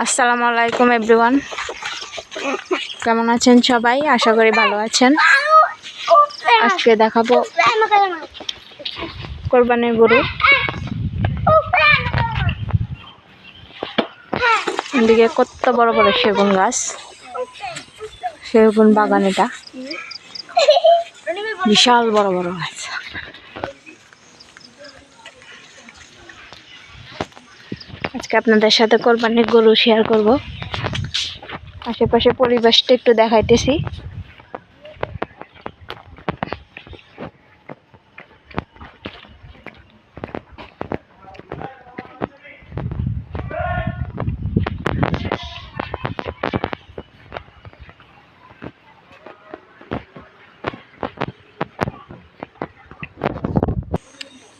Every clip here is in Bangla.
আসসালামু আলাইকুম এভরিওয়ান, কেমন আছেন সবাই? আশা করি ভালো আছেন। আজকে দেখাবো কোরবানির গরু। এদিকে কত বড় বড় সেগুন গাছ, সেগুন বাগান, এটা বিশাল বড় বড় গাছ। আজকে আপনাদের সাথে কোরবানির গরু শেয়ার করব। আশেপাশে পরিবেশটা একটু দেখাইতেছি।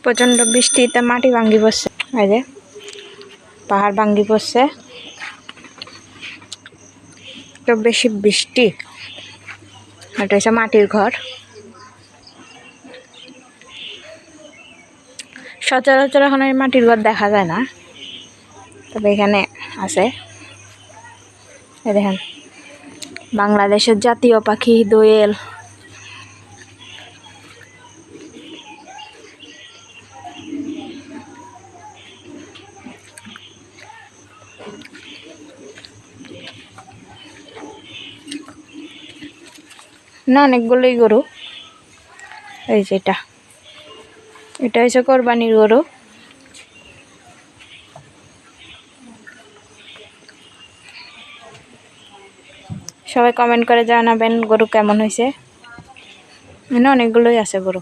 প্রচন্ড বৃষ্টিতে মাটি ভাঙ্গি পড়ছে, এই যে পাহাড় ভাঙ্গি পড়ছে। তো বেশি বৃষ্টি। এটা হচ্ছে মাটির ঘর। সচরাচর এখন এই মাটির ঘর দেখা যায় না, তবে এখানে আছে। এই দেখেন, বাংলাদেশের জাতীয় পাখি দোয়েল। না, অনেকগুলোই গরু। এই যে এটা হচ্ছে কোরবানির গরু। সবাই কমেন্ট করে জানাবেন গরু কেমন হয়েছে। এখানে অনেকগুলোই আছে গরু।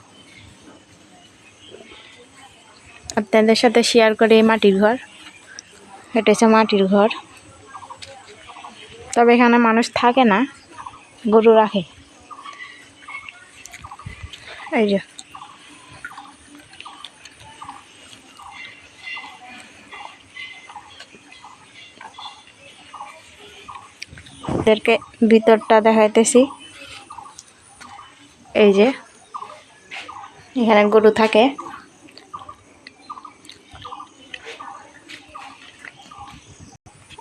আপনাদের সাথে শেয়ার করি মাটির ঘর। এটা হচ্ছে মাটির ঘর, তবে এখানে মানুষ থাকে না, গরু রাখে। এই যে এদেরকে ভিতরটা দেখাইতেছি। এই যে এখানে গরু থাকে।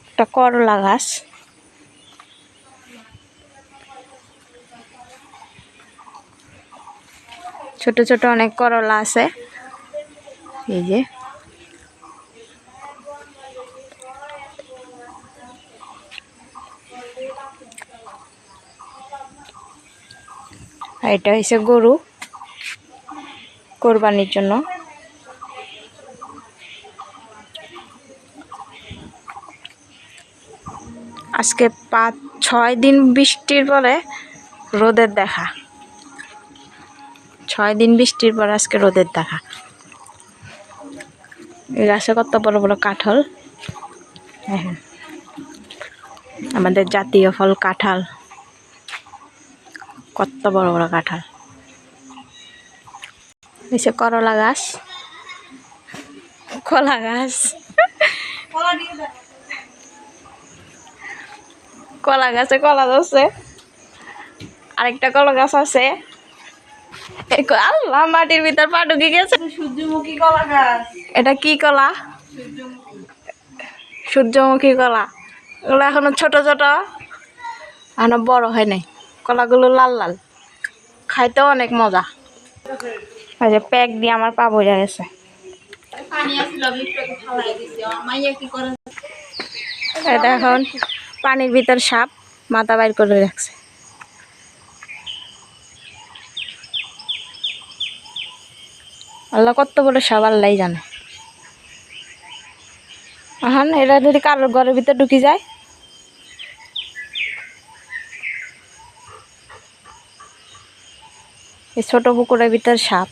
একটা করলা গাছ, ছোট ছোট অনেক করলা আছে। এই যে এটা হচ্ছে গরু কোরবানির জন্য। আজকে 5-6 দিন বৃষ্টির পরে রোদের দেখা। 6 দিন বৃষ্টির পর আজকে রোদের দেখা। এই গাছে কত বড় বড় কাঁঠাল। হ্যাঁ, আমাদের জাতীয় ফল কাঁঠাল। কত বড় বড় কাঁঠাল। নিচে করলা গাছ, কলা গাছ, কলা গাছে কলা ধরছে। আরেকটা কলা গাছ আছে। আল্লাহ, মাটির ভিতর পা ঢুকে গেছে। সূর্যমুখী কলা গাছ। এটা কি কলা? সূর্যমুখী কলা। এগুলো এখনো ছোট ছোট, এখনো বড় হয় নাই। কলাগুলো লাল লাল, খাইতেও অনেক মজা। ওই যে প্যাক দিয়ে আমার পা বোঝা গেছে। এটা এখন পানির ভিতর সাপ মাথা বাইর করে রাখছে। আল্লাহ কত বড় সাপ, আল্লাহ জানে। এখন এরা যদি কারোর ঘরের ভিতর ঢুকে যায়। এই ছোট পুকুরের ভিতর সাপ।